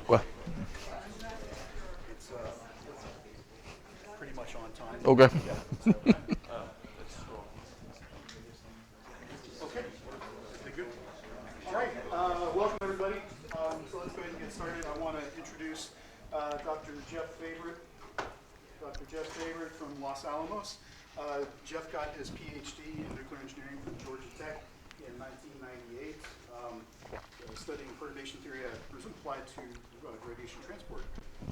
Well, It's pretty much on time. okay. Okay. Good. All right. Welcome, everybody. So let's go ahead and get started. I want to introduce Dr. Jeff Favorite. Dr. Jeff Favorite from Los Alamos. Jeff got his PhD in nuclear engineering from Georgia Tech in 1998, studying perturbation theory was applied to radiation transport,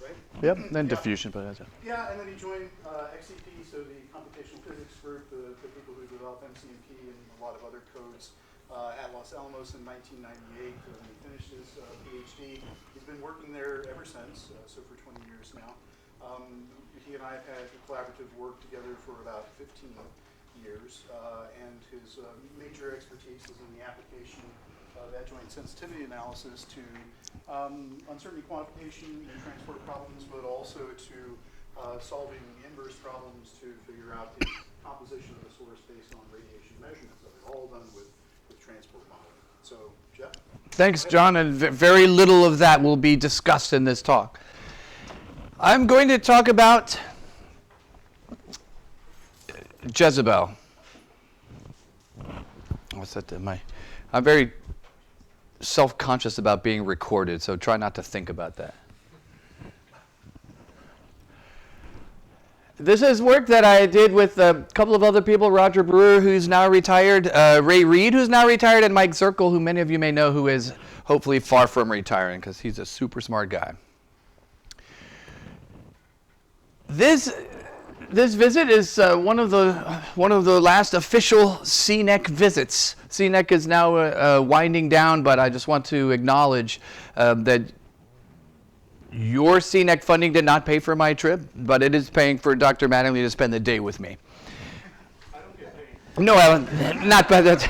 right? Yep, then diffusion, but that's it. Yeah, and then he joined XCP, so the computational physics group, the people who develop MCMP and a lot of other codes at Los Alamos in 1998 when he finished his PhD. He's been working there ever since, so for 20 years now. He and I have had collaborative work together for about 15 years, and his major expertise is in the application of adjoint sensitivity analysis to uncertainty quantification and transport problems, but also to solving inverse problems to figure out the composition of the source based on radiation measurements of it, all done with transport modeling. So, Jeff? Thanks, John, and very little of that will be discussed in this talk. I'm going to talk about Jezebel. What's that? I'm very self-conscious about being recorded, so try not to think about that. This is work that I did with a couple of other people, Roger Brewer, who's now retired, Ray Reed, who's now retired, and Mike Zirkle, who many of you may know, who is hopefully far from retiring, because he's a super smart guy. This visit is one of the last official CNEC visits. CNEC is now winding down, but I just want to acknowledge that your CNEC funding did not pay for my trip, but it is paying for Dr. Mattingly to spend the day with me. I don't get paid. No, Alan, not by that.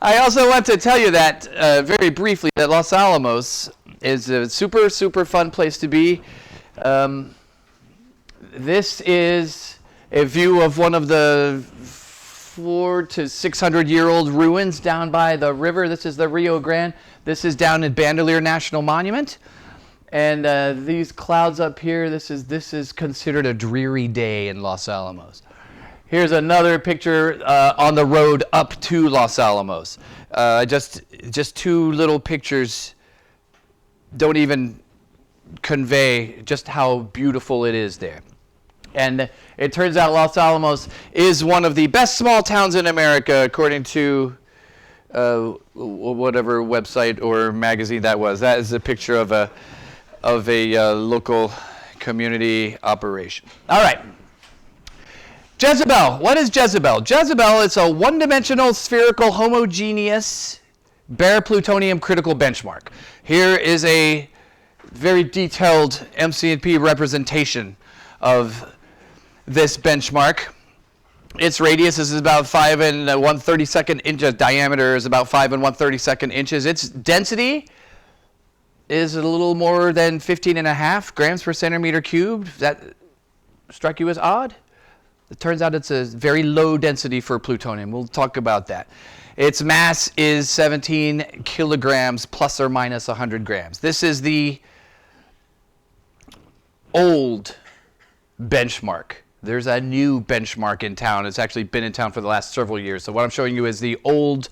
I also want to tell you that, very briefly, that Los Alamos is a super, super fun place to be. This is a view of one of the 400 to 600-year-old ruins down by the river. This is the Rio Grande. This is down at Bandelier National Monument. And these clouds up here, this is considered a dreary day in Los Alamos. Here's another picture on the road up to Los Alamos. Just two little pictures don't even convey just how beautiful it is there. And it turns out Los Alamos is one of the best small towns in America, according to whatever website or magazine that was. That is a picture of a local community operation. All right. Jezebel. What is Jezebel? Jezebel is a one-dimensional spherical homogeneous bare plutonium critical benchmark. Here is a very detailed MCNP representation of this benchmark. Its radius is about 5 1/32 inches. Diameter is about 5 1/32 inches. Its density is a little more than 15.5 grams per centimeter cubed. Does that strike you as odd? It turns out it's a very low density for plutonium. We'll talk about that. Its mass is 17 kilograms plus or minus 100 grams. This is the old benchmark. There's a new benchmark in town. It's actually been in town for the last several years. So what I'm showing you is the old,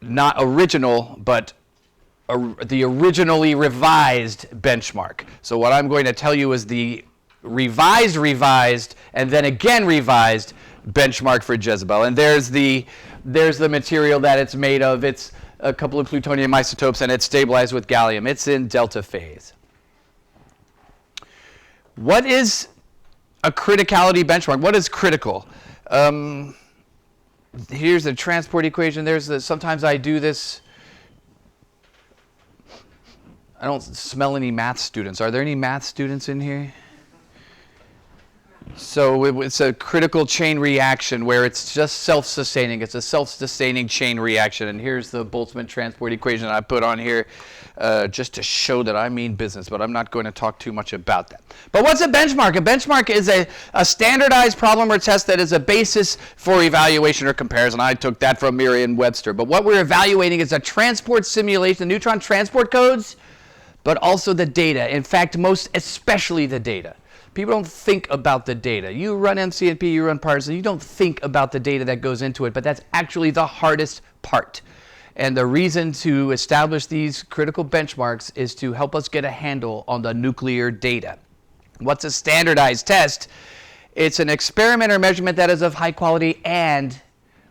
not original, but the originally revised benchmark. So what I'm going to tell you is the revised, and then again revised benchmark for Jezebel. And there's the material that it's made of. It's a couple of plutonium isotopes, and it's stabilized with gallium. It's in delta phase. What is a criticality benchmark? What is critical? Here's the transport equation. Sometimes I do this. I don't smell any math students. Are there any math students in here? So it's a critical chain reaction where it's just self-sustaining. It's a self-sustaining chain reaction. And here's the Boltzmann transport equation I put on here just to show that I mean business, but I'm not going to talk too much about that. But what's a benchmark? A benchmark is a standardized problem or test that is a basis for evaluation or comparison. I took that from Merriam-Webster. But what we're evaluating is a transport simulation, the neutron transport codes, but also the data. In fact, most especially the data. People don't think about the data. You run MCNP, you run Partisan, you don't think about the data that goes into it, but that's actually the hardest part. And the reason to establish these critical benchmarks is to help us get a handle on the nuclear data. What's a standardized test? It's an experiment or measurement that is of high quality and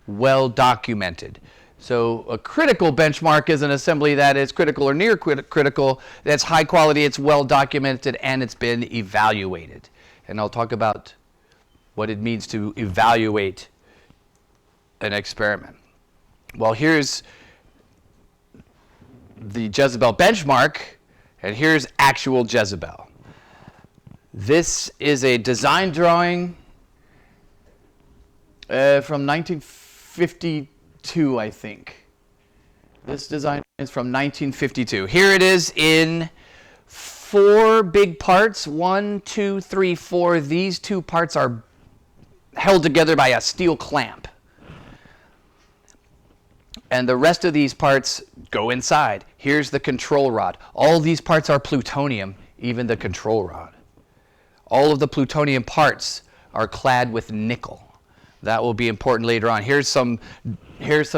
well documented. So a critical benchmark is an assembly that is critical or near critical, that's high quality, it's well documented, and it's been evaluated. And I'll talk about what it means to evaluate an experiment. Well, here's the Jezebel benchmark, and here's actual Jezebel. This is a design drawing from 1952. I think. This design is from 1952. Here it is in 4 big parts. 1, 2, 3, 4. These 2 parts are held together by a steel clamp. And the rest of these parts go inside. Here's the control rod. All these parts are plutonium, even the control rod. All of the plutonium parts are clad with nickel. That will be important later on. Here's some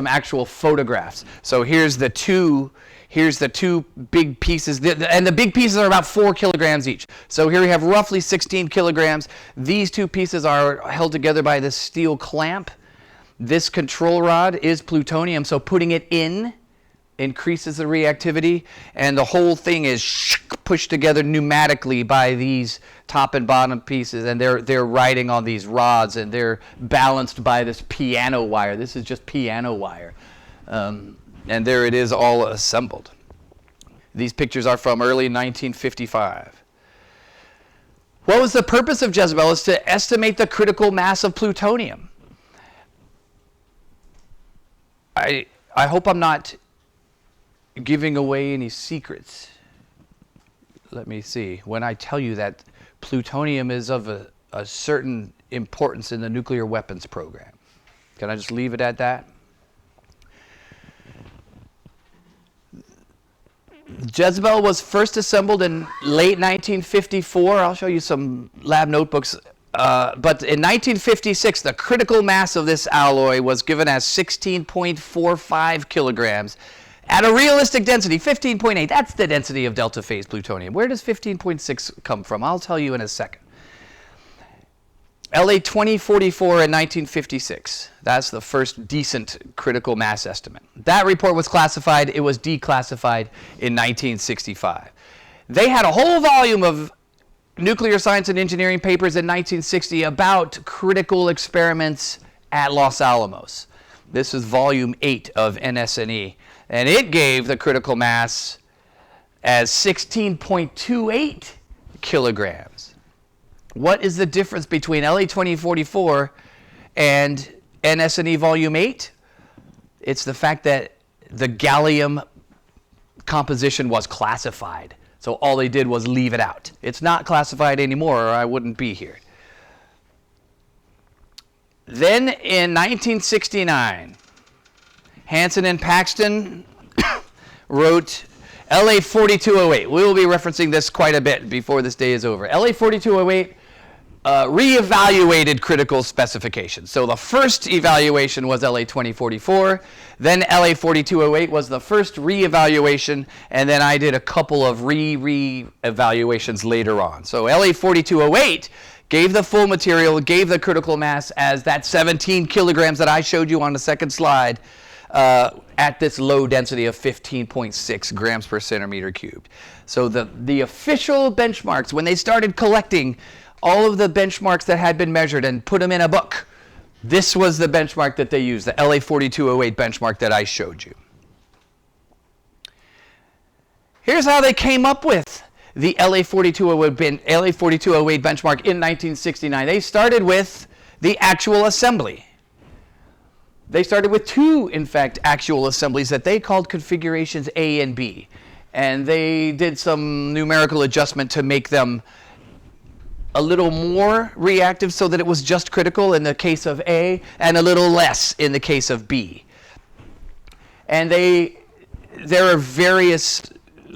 actual photographs. So here's the two big pieces, and the big pieces are about 4 kilograms each. So here we have roughly 16 kilograms. These 2 pieces are held together by this steel clamp. This control rod is plutonium, so putting it in increases the reactivity, and the whole thing is pushed together pneumatically by these top and bottom pieces, and they're riding on these rods, and they're balanced by this piano wire. This is just piano wire, and there it is all assembled. These pictures are from early 1955. What was the purpose of Jezebel? Is to estimate the critical mass of plutonium. I hope I'm not giving away any secrets. Let me see. When I tell you that plutonium is of a certain importance in the nuclear weapons program. Can I just leave it at that? Jezebel was first assembled in late 1954. I'll show you some lab notebooks. But in 1956, the critical mass of this alloy was given as 16.45 kilograms at a realistic density, 15.8. That's the density of delta phase plutonium. Where does 15.6 come from? I'll tell you in a second. LA 2044 in 1956. That's the first decent critical mass estimate. That report was classified. It was declassified in 1965. They had a whole volume of nuclear science and engineering papers in 1960 about critical experiments at Los Alamos. This is volume 8 of NSNE. And it gave the critical mass as 16.28 kilograms. What is the difference between LA 2044 and NSNE volume 8? It's the fact that the gallium composition was classified. So all they did was leave it out. It's not classified anymore, or I wouldn't be here. Then in 1969, Hansen and Paxton wrote LA 4208. We will be referencing this quite a bit before this day is over. LA 4208 reevaluated critical specifications. So the first evaluation was LA 2044, then LA 4208 was the first reevaluation, and then I did a couple of re-evaluations later on. So LA 4208 gave the full material, gave the critical mass as that 17 kilograms that I showed you on the second slide at this low density of 15.6 grams per centimeter cubed. So the official benchmarks, when they started collecting all of the benchmarks that had been measured and put them in a book, this was the benchmark that they used, the LA 4208 benchmark that I showed you. Here's how they came up with the LA4208 benchmark in 1969. They started with the actual assembly. They started with two, in fact, actual assemblies that they called configurations A and B. And they did some numerical adjustment to make them a little more reactive so that it was just critical in the case of A and a little less in the case of B. And there are various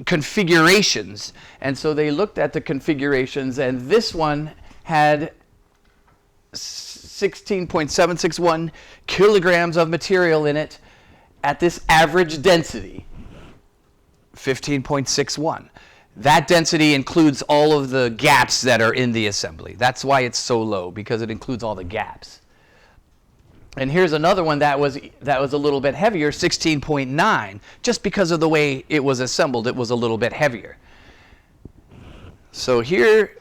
configurations, and so they looked at the configurations, and this one had 16.761 kilograms of material in it at this average density, 15.61. That density includes all of the gaps that are in the assembly. That's why it's so low, because it includes all the gaps. And here's another one that was a little bit heavier, 16.9. Just because of the way it was assembled, it was a little bit heavier. So here,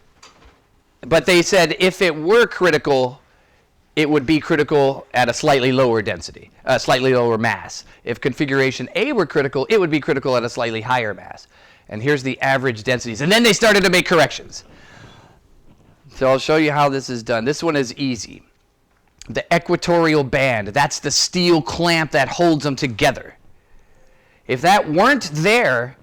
but they said if it were critical, it would be critical at a slightly lower density, slightly lower mass. If configuration A were critical, it would be critical at a slightly higher mass. And here's the average densities. And then they started to make corrections. So I'll show you how this is done. This one is easy. The equatorial band, that's the steel clamp that holds them together. If that weren't there,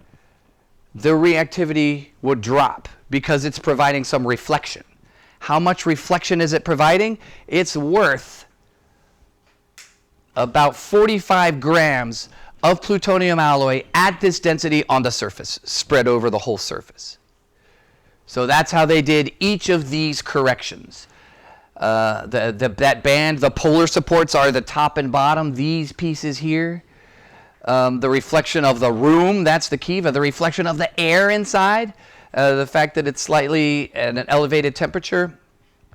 the reactivity would drop because it's providing some reflection. How much reflection is it providing? It's worth about 45 grams of plutonium alloy at this density on the surface, spread over the whole surface. So that's how they did each of these corrections. That band, the polar supports are the top and bottom, these pieces here. The reflection of the room, that's the key, the reflection of the air inside, the fact that it's slightly at an elevated temperature.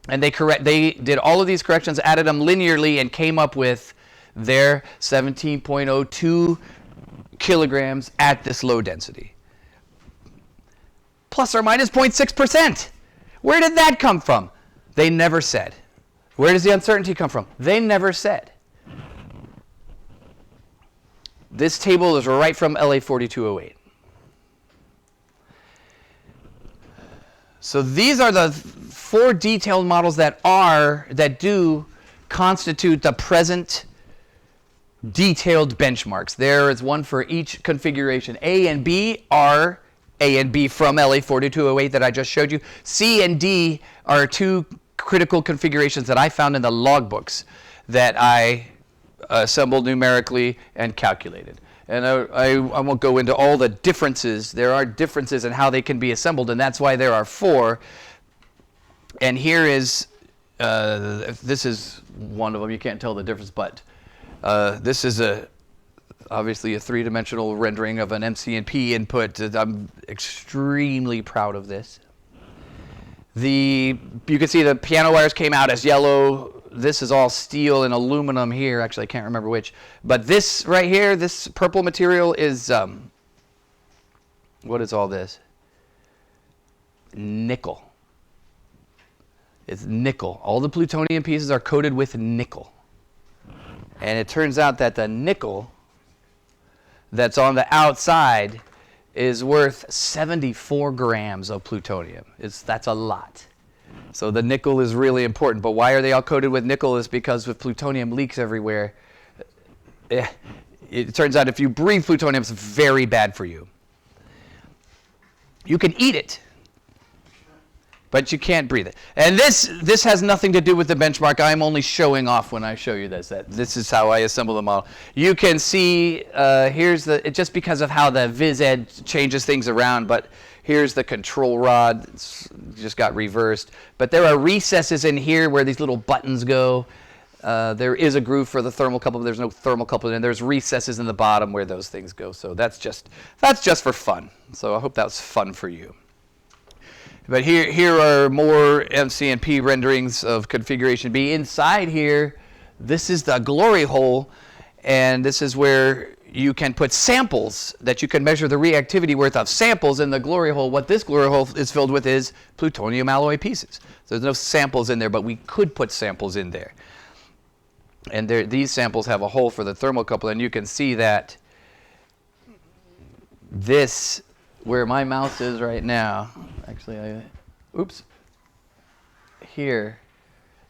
And they did all of these corrections, added them linearly, and came up with their 17.02 kilograms at this low density. Plus or minus 0.6%. Where did that come from? They never said. Where does the uncertainty come from? They never said. This table is right from LA4208. So these are the four detailed models that do constitute the present detailed benchmarks. There is one for each configuration. A and B are A and B from LA4208 that I just showed you. C and D are two critical configurations that I found in the logbooks that I assembled numerically and calculated. And I won't go into all the differences. There are differences in how they can be assembled, and that's why there are four. And here is, this is one of them. You can't tell the difference, but this is obviously a three-dimensional rendering of an MC&P input. I'm extremely proud of this. You can see the piano wires came out as yellow. This is all steel and aluminum here. Actually, I can't remember which. But this right here, this purple material is, what is all this? Nickel. It's nickel. All the plutonium pieces are coated with nickel. And it turns out that the nickel that's on the outside is worth 74 grams of plutonium. That's a lot. So the nickel is really important. But why are they all coated with nickel? Is because with plutonium leaks everywhere. It turns out if you breathe plutonium, it's very bad for you. You can eat it, but you can't breathe it. And this has nothing to do with the benchmark. I'm only showing off when I show you this. That this is how I assemble the model. You can see here's just because of how the Viz Ed changes things around, but here's the control rod. It's just got reversed. But there are recesses in here where these little buttons go. There is a groove for the thermocouple, but there's no thermocouple, and there's recesses in the bottom where those things go. So that's just for fun. So I hope that was fun for you. But here are more MC&P renderings of configuration B. Inside here, this is the glory hole, and this is where you can put samples that you can measure the reactivity worth of samples in the glory hole. What this glory hole is filled with is plutonium alloy pieces. So there's no samples in there, but we could put samples in there. And these samples have a hole for the thermocouple, and you can see that this where my mouse is right now, actually, here,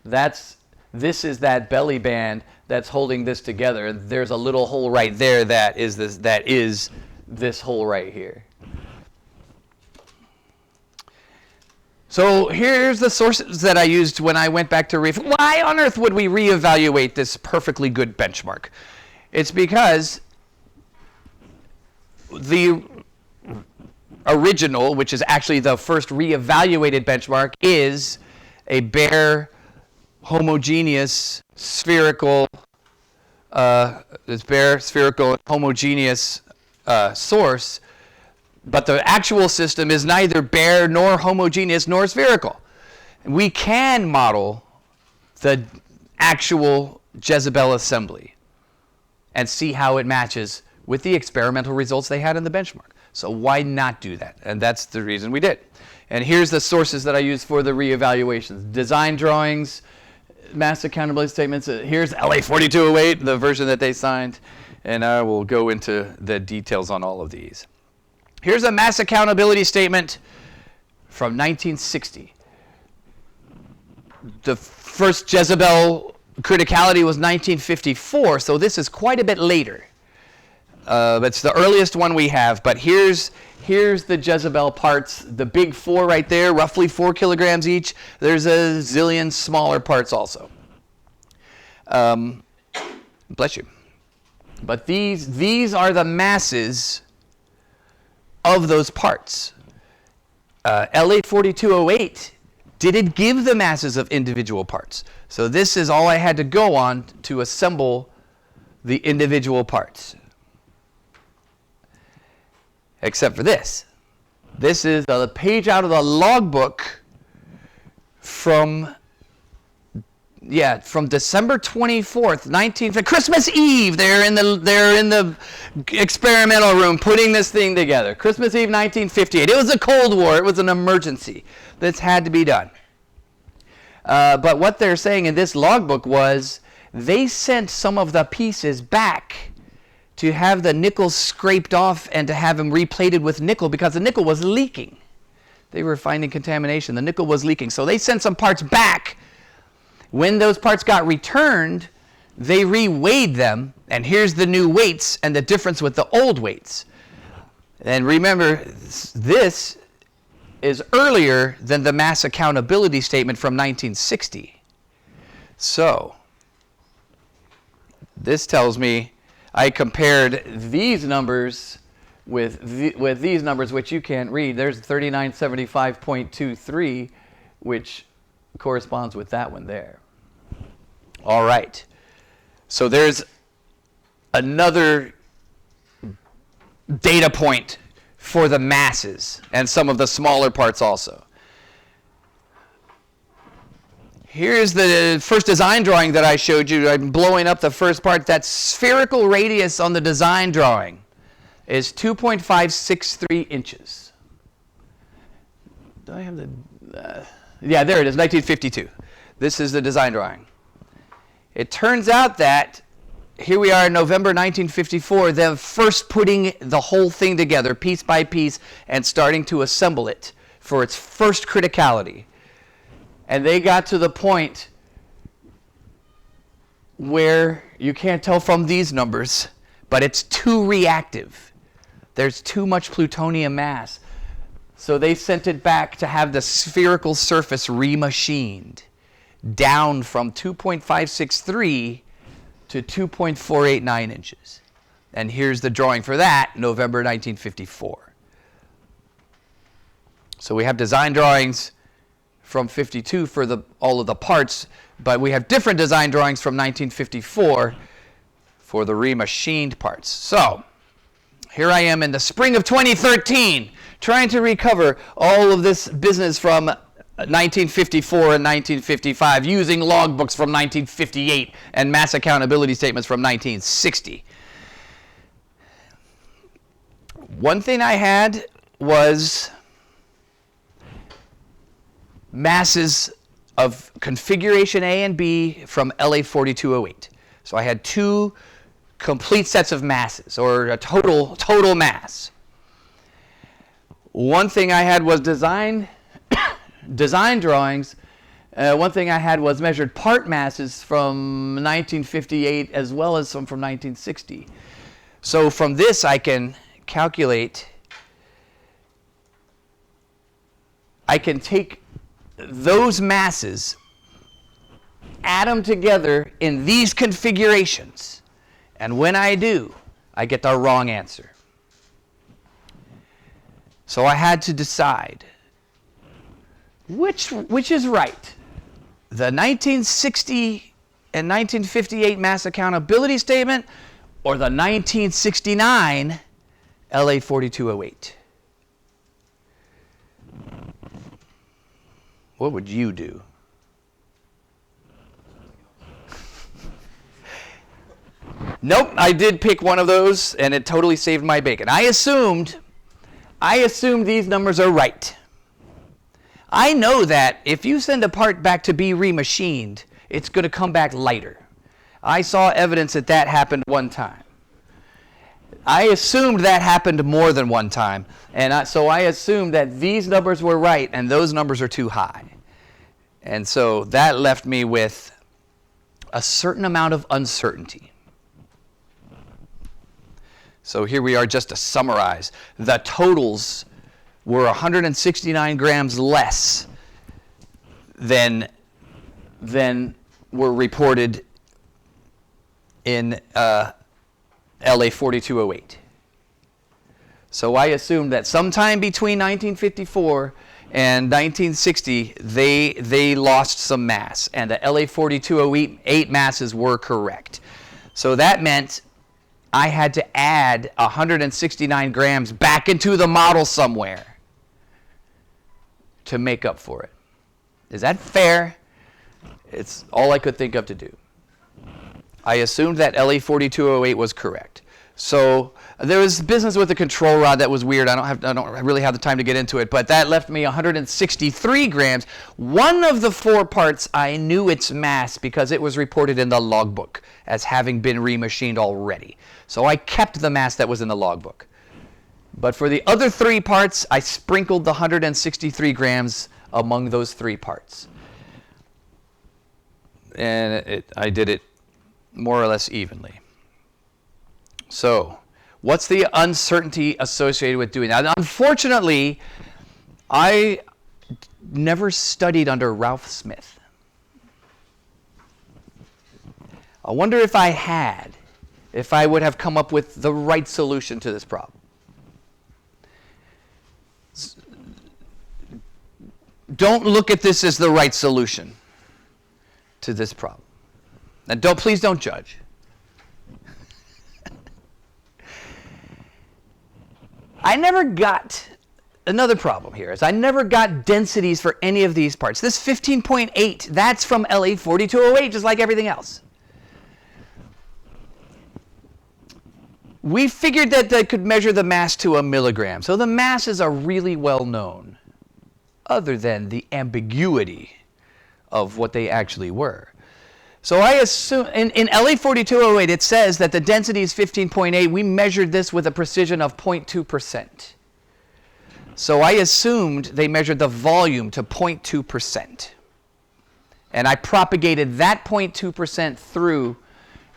this is that belly band that's holding this together. There's a little hole right there that is this hole right here. So here's the sources that I used when I went back to why on earth would we reevaluate this perfectly good benchmark? It's because the original, which is actually the first reevaluated benchmark, is a bare, homogeneous, spherical, homogeneous source. But the actual system is neither bare nor homogeneous nor spherical. We can model the actual Jezebel assembly and see how it matches with the experimental results they had in the benchmark. So why not do that? And that's the reason we did. And here's the sources that I used for the reevaluations. Design drawings, mass accountability statements. Here's LA 4208, the version that they signed. And I will go into the details on all of these. Here's a mass accountability statement from 1960. The first Jezebel Criticality was 1954, so this is quite a bit later. It's the earliest one we have, but here's the Jezebel parts, the big four right there, roughly 4 kilograms each. There's a zillion smaller parts also. Bless you. But these are the masses of those parts. LA 4208 didn't give the masses of individual parts. So this is all I had to go on to assemble the individual parts. Except for this. This is a page out of the logbook from December 24th, Christmas Eve. They're in the experimental room putting this thing together. Christmas Eve 1958. It was a Cold War. It was an emergency. This had to be done. But what they're saying in this logbook was they sent some of the pieces back to have the nickel scraped off and to have them replated with nickel because the nickel was leaking. They were finding contamination. The nickel was leaking. So they sent some parts back. When those parts got returned, they reweighed them, and here's the new weights and the difference with the old weights. And remember, this is earlier than the mass accountability statement from 1960. So, this tells me I compared these numbers with these numbers, which you can't read. There's 3975.23, which corresponds with that one there. All right. So there's another data point for the masses and some of the smaller parts also. Here's the first design drawing that I showed you. I'm blowing up the first part. That spherical radius on the design drawing is 2.563 inches. Do I have the... yeah, there it is, 1952. This is the design drawing. It turns out that here we are in November 1954, them first putting the whole thing together piece by piece and starting to assemble it for its first criticality. And they got to the point where you can't tell from these numbers, but it's too reactive. There's too much plutonium mass. So they sent it back to have the spherical surface remachined down from 2.563 to 2.489 inches. And here's the drawing for that, November 1954. So we have design drawings from 52 for all of the parts, but we have different design drawings from 1954 for the remachined parts. So here I am in the spring of 2013 trying to recover all of this business from 1954 and 1955 using logbooks from 1958 and mass accountability statements from 1960. One thing I had was masses of configuration A and B from LA 4208. So I had two complete sets of masses, or a total mass. One thing I had was design drawings. One thing I had was measured part masses from 1958 as well as some from 1960. So from this I can calculate, I can take those masses, add them together in these configurations, and when I do, I get the wrong answer. So I had to decide which is right. The 1960 and 1958 mass accountability statement or the 1969 LA 4208. What would you do? Nope, I did pick one of those and it totally saved my bacon. I assumed these numbers are right. I know that if you send a part back to be remachined, it's going to come back lighter. I saw evidence that that happened one time. I assumed that happened more than one time, and so I assumed that these numbers were right and those numbers are too high. And so that left me with a certain amount of uncertainty. So here we are just to summarize. The totals were 169 grams less than were reported in LA 4208. So I assumed that sometime between 1954 and 1960, they lost some mass, and the LA 4208 masses were correct. So that meant I had to add 169 grams back into the model somewhere to make up for it. Is that fair? It's all I could think of to do. I assumed that LA 4208 was correct. So there was business with the control rod that was weird. I don't really have the time to get into it, but that left me 163 grams. One of the four parts, I knew its mass because it was reported in the logbook as having been remachined already. So I kept the mass that was in the logbook. But for the other three parts, I sprinkled the 163 grams among those three parts. And I did it more or less evenly. So, what's the uncertainty associated with doing that? Unfortunately, I never studied under Ralph Smith. I wonder if I had, if I would have come up with the right solution to this problem. Don't look at this as the right solution to this problem. And please don't judge. I never got, another problem here is I never got densities for any of these parts. This 15.8, that's from LA 4208, just like everything else. We figured that they could measure the mass to a milligram. So the masses are really well known, other than the ambiguity of what they actually were. So I assume, in LA 4208, it says that the density is 15.8. We measured this with a precision of 0.2%. So I assumed they measured the volume to 0.2%. And I propagated that 0.2% through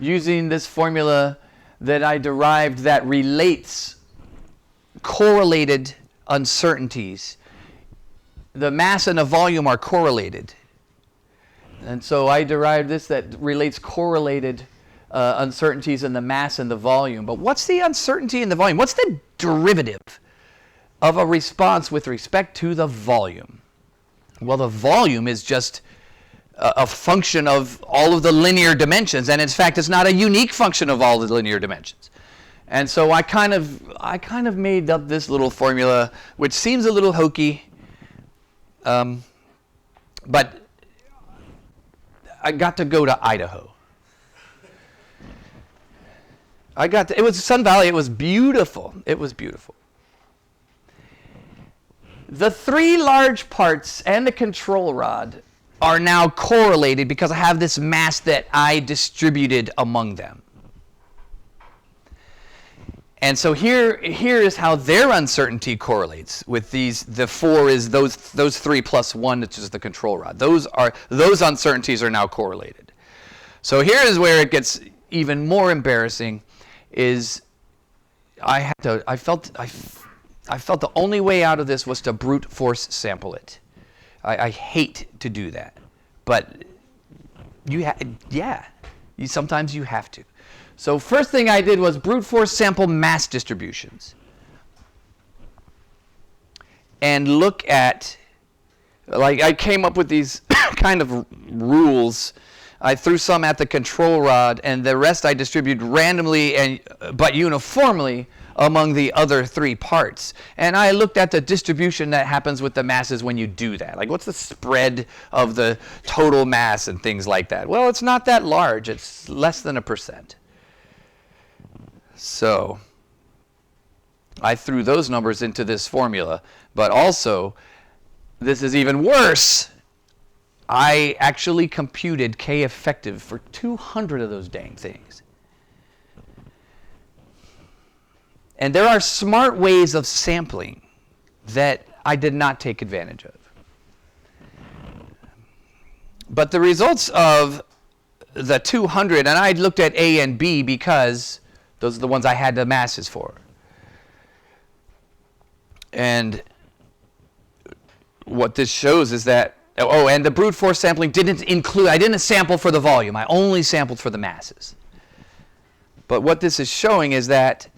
using this formula that I derived that relates correlated uncertainties. The mass and the volume are correlated. And so I derived this that relates correlated uncertainties in the mass and the volume. But what's the uncertainty in the volume? What's the derivative of a response with respect to the volume? Well, the volume is just a function of all of the linear dimensions, and in fact, it's not a unique function of all the linear dimensions. And so I kind of made up this little formula, which seems a little hokey, but I got to go to Idaho. It was Sun Valley. It was beautiful. It was beautiful. The three large parts and the control rod are now correlated because I have this mass that I distributed among them. And so here is how their uncertainty correlates with these. The 4 is those 3 plus 1, which is the control rod. Those uncertainties are now correlated. So here is where it gets even more embarrassing. Is I felt the only way out of this was to brute force sample it. I hate to do that, but sometimes you have to. So first thing I did was brute force sample mass distributions and look at, I came up with these kind of rules. I threw some at the control rod, and the rest I distributed randomly but uniformly among the other 3 parts. And I looked at the distribution that happens with the masses when you do that. Like, what's the spread of the total mass and things like that? Well, it's not that large. It's less than 1%. So I threw those numbers into this formula, but also, this is even worse, I actually computed K effective for 200 of those dang things. And there are smart ways of sampling that I did not take advantage of. But the results of the 200, and I looked at A and B because those are the ones I had the masses for. And what this shows is that, and the brute force sampling didn't include, I didn't sample for the volume, I only sampled for the masses. But what this is showing is that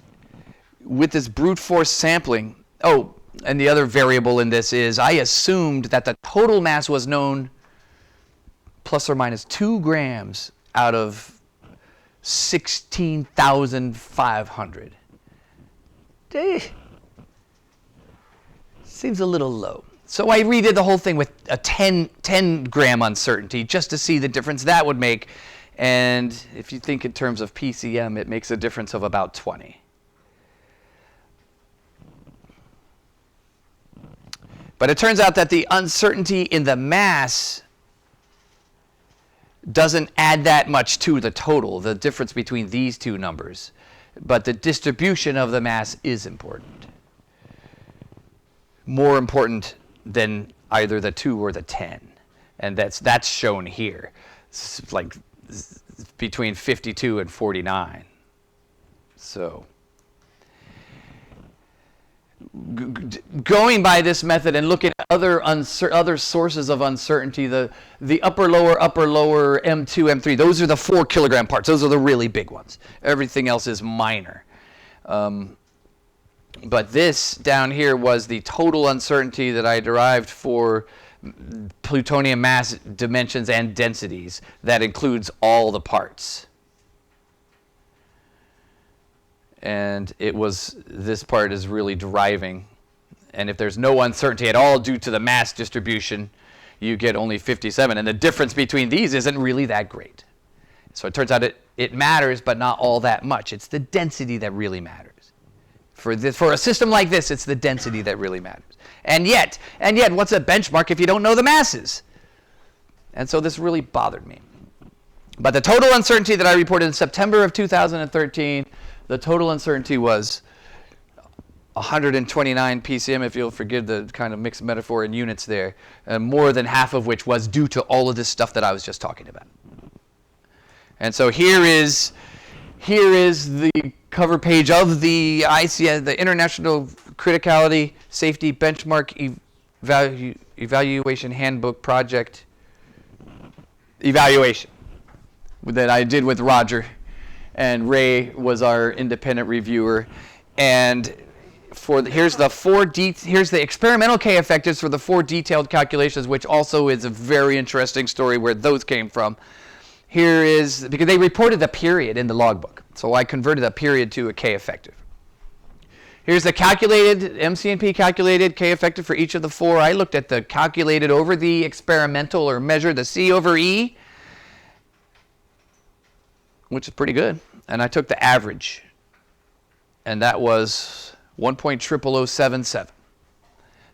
with this brute force sampling, and the other variable in this is I assumed that the total mass was known plus or minus 2 grams out of 16,500. Seems a little low. So I redid the whole thing with a 10 gram uncertainty just to see the difference that would make. And if you think in terms of PCM, it makes a difference of about 20. But it turns out that the uncertainty in the mass doesn't add that much to the total, the difference between these 2 numbers. But the distribution of the mass is important. More important than either the 2 or the 10. And that's shown here. It's like between 52 and 49. So going by this method and looking at other sources of uncertainty, the upper lower M2, M3, those are the 4 kilogram parts. Those are the really big ones. Everything else is minor. But this down here was the total uncertainty that I derived for plutonium mass dimensions and densities. That includes all the parts. And this part is really driving. And if there's no uncertainty at all due to the mass distribution, you get only 57. And the difference between these isn't really that great. So it turns out it matters, but not all that much. It's the density that really matters. For a system like this, it's the density that really matters. And yet, what's a benchmark if you don't know the masses? And so this really bothered me. But the total uncertainty that I reported in September of 2013, the total uncertainty was 129 PCM, if you'll forgive the kind of mixed metaphor in units there, more than half of which was due to all of this stuff that I was just talking about. And so here is the cover page of the ICS, the International Criticality Safety Benchmark Evaluation Handbook Project evaluation that I did with Roger, and Ray was our independent reviewer. And here's the experimental K effectives for the 4 detailed calculations, which also is a very interesting story where those came from. Here is, because they reported the period in the logbook, so I converted a period to a K effective. Here's the calculated, MCNP calculated K effective for each of the 4. I looked at the calculated over the experimental, or measured the C over E, which is pretty good. And I took the average, and that was 1.00077.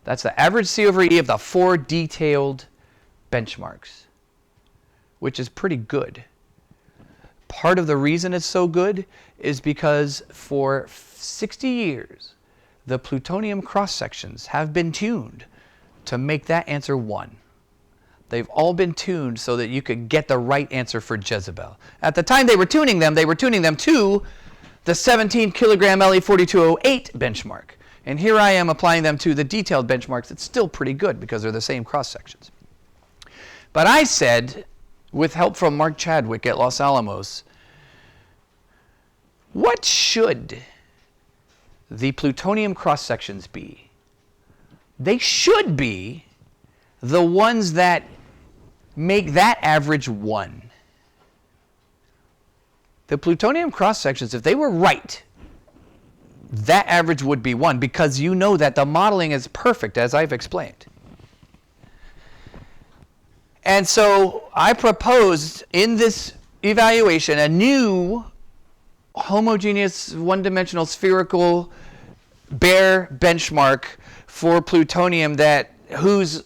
That's the average C over E of the 4 detailed benchmarks, which is pretty good. part of the reason it's so good is because for 60 years, the plutonium cross-sections have been tuned to make that answer 1. They've all been tuned so that you could get the right answer for Jezebel. At the time they were tuning them to the 17 kilogram Le4208 benchmark. And here I am applying them to the detailed benchmarks. It's still pretty good because they're the same cross-sections. But I said, with help from Mark Chadwick at Los Alamos, what should the plutonium cross-sections be? They should be the ones that make that average 1. The plutonium cross-sections, if they were right, that average would be 1, because you know that the modeling is perfect, as I've explained. And so I proposed in this evaluation a new homogeneous one-dimensional spherical Baire benchmark for plutonium whose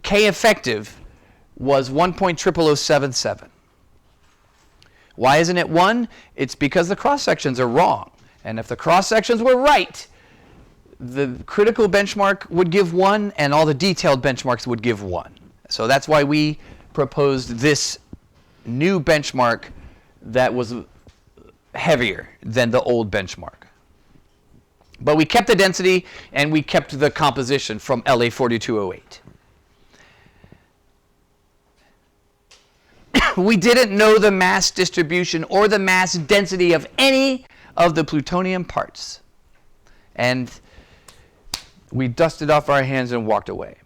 K effective was 1.00077. Why isn't it 1? It's because the cross-sections are wrong. And if the cross-sections were right, the critical benchmark would give 1, and all the detailed benchmarks would give 1. So that's why we proposed this new benchmark that was heavier than the old benchmark. But we kept the density, and we kept the composition from La4208. We didn't know the mass distribution or the mass density of any of the plutonium parts. And we dusted off our hands and walked away.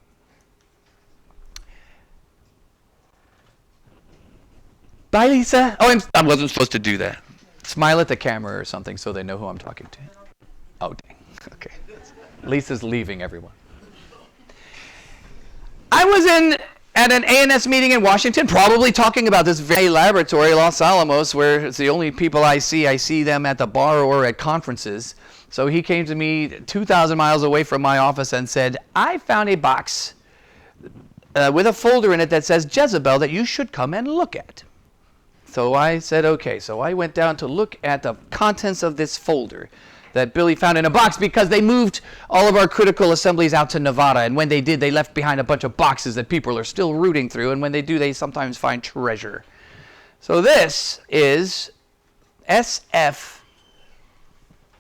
Bye, Lisa. Oh, I wasn't supposed to do that. Smile at the camera or something so they know who I'm talking to. Oh, dang. Okay. Lisa's leaving, everyone. I was at an ANS meeting in Washington, probably talking about this very laboratory, Los Alamos, where it's the only people I see them at the bar or at conferences. So he came to me 2,000 miles away from my office and said, I found a box with a folder in it that says Jezebel that you should come and look at. So I said, okay. So I went down to look at the contents of this folder that Billy found in a box, because they moved all of our critical assemblies out to Nevada. And when they did, they left behind a bunch of boxes that people are still rooting through. And when they do, they sometimes find treasure. So this is SF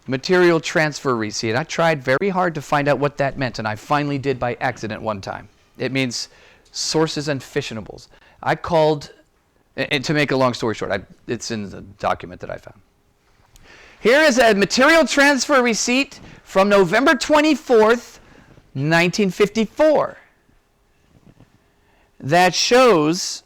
material transfer receipt. I tried very hard to find out what that meant, and I finally did by accident one time. It means sources and fissionables. I called, and to make a long story short, it's in the document that I found. Here is a material transfer receipt from November 24th, 1954, that shows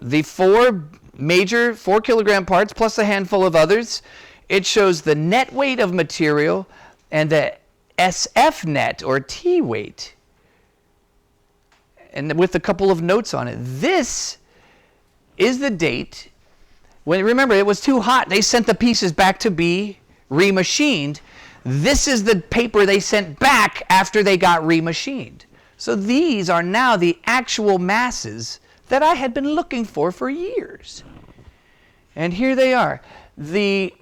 the 4 major 4 kilogram parts plus a handful of others. It shows the net weight of material and the SF net, or T weight, and with a couple of notes on it. This is the date when, remember, it was too hot. They sent the pieces back to be remachined. This is the paper they sent back after they got remachined. So these are now the actual masses that I had been looking for years. And here they are. The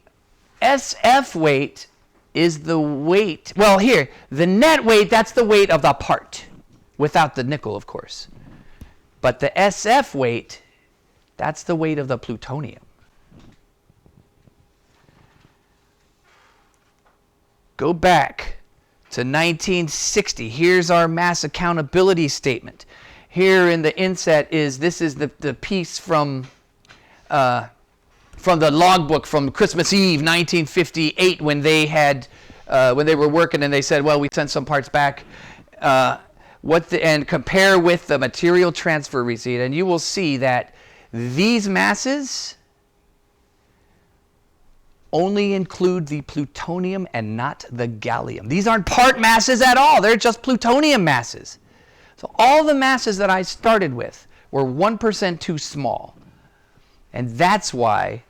SF weight is the weight, well, here, the net weight, that's the weight of the part, without the nickel, of course. But the SF weight, that's the weight of the plutonium. Go back to 1960. Here's our mass accountability statement. Here in the inset this is the piece from the logbook from Christmas Eve 1958, when they were working, and they said, well, we sent some parts back. And compare with the material transfer receipt, and you will see that these masses only include the plutonium and not the gallium. These aren't part masses at all. They're just plutonium masses. So all the masses that I started with were 1% too small. And that's why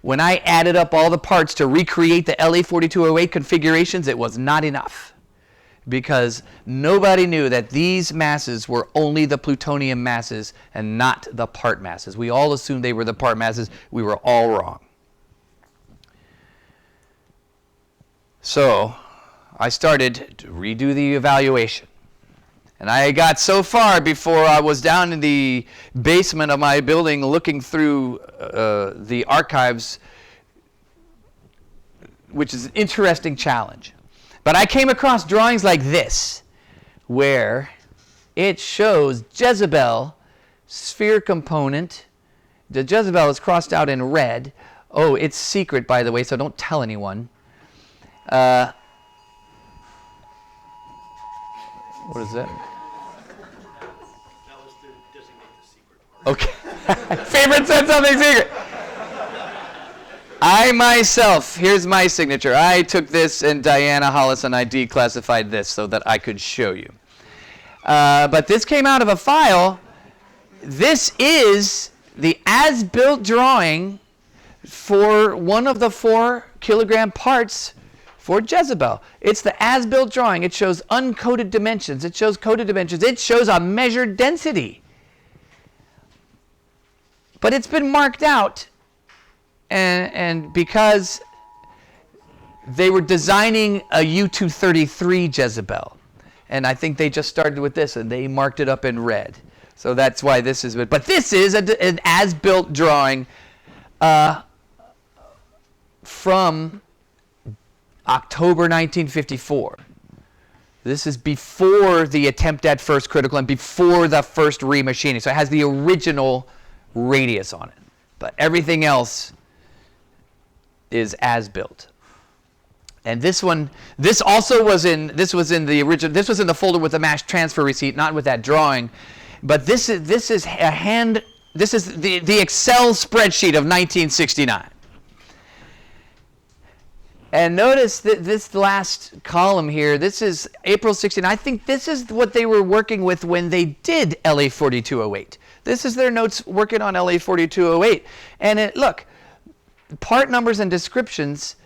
when I added up all the parts to recreate the LA4208 configurations, it was not enough. because nobody knew that these masses were only the plutonium masses and not the part masses. We all assumed they were the part masses. We were all wrong. So I started to redo the evaluation. And I got so far before I was down in the basement of my building looking through the archives, which is an interesting challenge. But I came across drawings like this, where it shows Jezebel sphere component. The Jezebel is crossed out in red. Oh, it's secret, by the way, so don't tell anyone. What is that? That was to designate the secret part. Okay. Favorite said something secret. I myself, here's my signature. I took this and Diana Hollis and I declassified this so that I could show you. But this came out of a file. This is the as-built drawing for one of the 4 kilogram parts for Jezebel. It's the as-built drawing. It shows uncoded dimensions. It shows coded dimensions. It shows a measured density. But it's been marked out, and because they were designing a U-233 Jezebel, and I think they just started with this, and they marked it up in red. So that's why this is. But this is an as-built drawing from October 1954. This is before the attempt at first critical and before the first remachining. So it has the original radius on it. But everything else is as built. And this one, this was in the original, this was in the folder with the mass transfer receipt, not with that drawing. But this is the Excel spreadsheet of 1969. And notice that this last column here, this is April 16. I think this is what they were working with when they did LA 4208. This is their notes working on LA 4208. And look, part numbers and descriptions,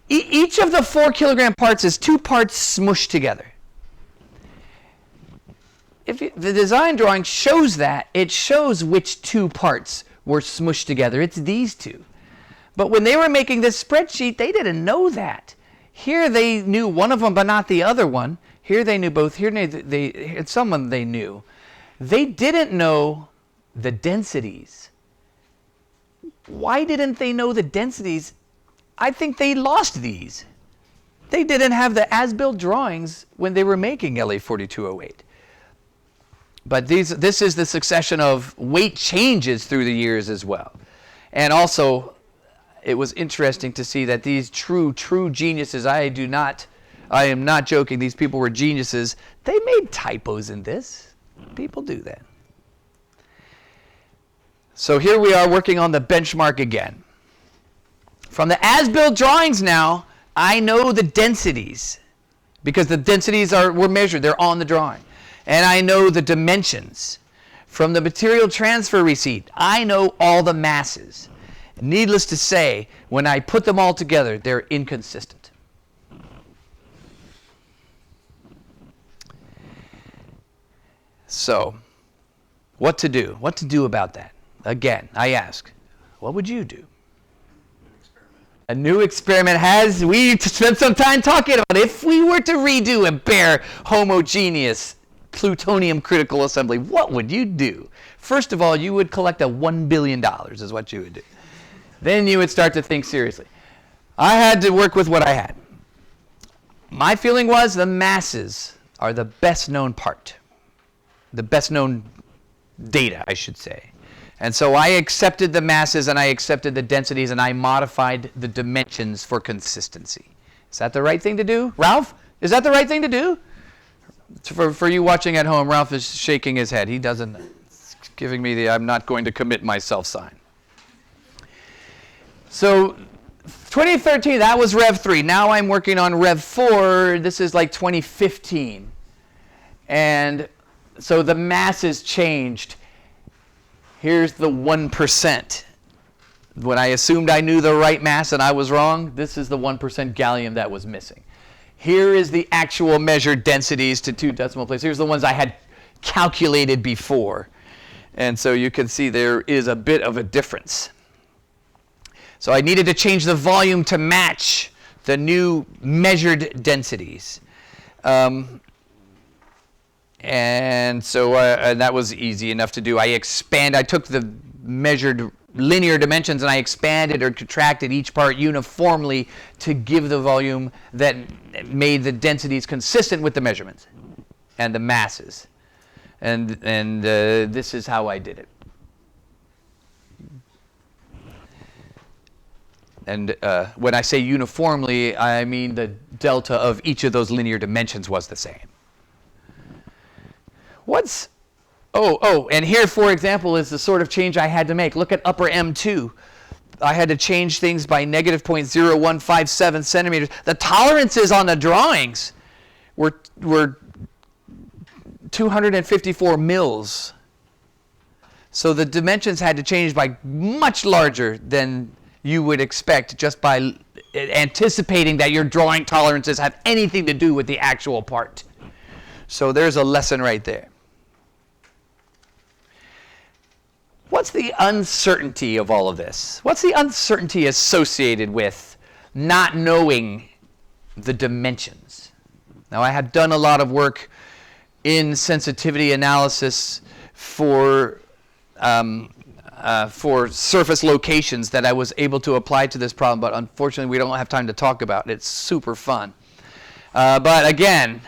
each of the 4 kilogram parts is 2 parts smushed together. The design drawing shows that. It shows which 2 parts were smushed together. It's these 2. But when they were making this spreadsheet, they didn't know that. Here they knew one of them, but not the other one. Here they knew both. Here someone they knew. They didn't know the densities. Why didn't they know the densities? I think they lost these. They didn't have the as-built drawings when they were making LA 4208. But this is the succession of weight changes through the years as well. And also, it was interesting to see that these true geniuses, I am not joking, these people were geniuses. They made typos in this. People do that. So here we are working on the benchmark again. From the as-built drawings now, I know the densities because the densities were measured. They're on the drawing. And I know the dimensions. From the material transfer receipt, I know all the masses. Needless to say, when I put them all together, they're inconsistent. So, what to do? What to do about that? Again, I ask, what would you do? A new experiment we spent some time talking about. If we were to redo a bare homogeneous plutonium critical assembly, what would you do? First of all, you would collect $1 billion is what you would do. Then you would start to think seriously. I had to work with what I had. My feeling was the masses are the best known part. The best known data, I should say. And so I accepted the masses and I accepted the densities and I modified the dimensions for consistency. Is that the right thing to do? Ralph, is that the right thing to do? For you watching at home, Ralph is shaking his head. He doesn't, giving me the I'm not going to commit myself sign. So 2013, that was Rev 3. Now I'm working on Rev 4. This is like 2015. And so the masses changed. Here's the 1%. When I assumed I knew the right mass and I was wrong, this is the 1% gallium that was missing. Here is the actual measured densities to 2 decimal places. Here's the ones I had calculated before. And so you can see there is a bit of a difference. So I needed to change the volume to match the new measured densities. And so and that was easy enough to do. I took the measured linear dimensions and I expanded or contracted each part uniformly to give the volume that made the densities consistent with the measurements and the masses. And this is how I did it. And when I say uniformly, I mean the delta of each of those linear dimensions was the same. And here, for example, is the sort of change I had to make. Look at upper M2. I had to change things by negative 0.0157 centimeters. The tolerances on the drawings were 254 mils. So the dimensions had to change by much larger than you would expect just by anticipating that your drawing tolerances have anything to do with the actual part. So there's a lesson right there. What's the uncertainty of all of this? What's the uncertainty associated with not knowing the dimensions? Now, I had done a lot of work in sensitivity analysis for surface locations that I was able to apply to this problem, but unfortunately we don't have time to talk about it. It's super fun. But again,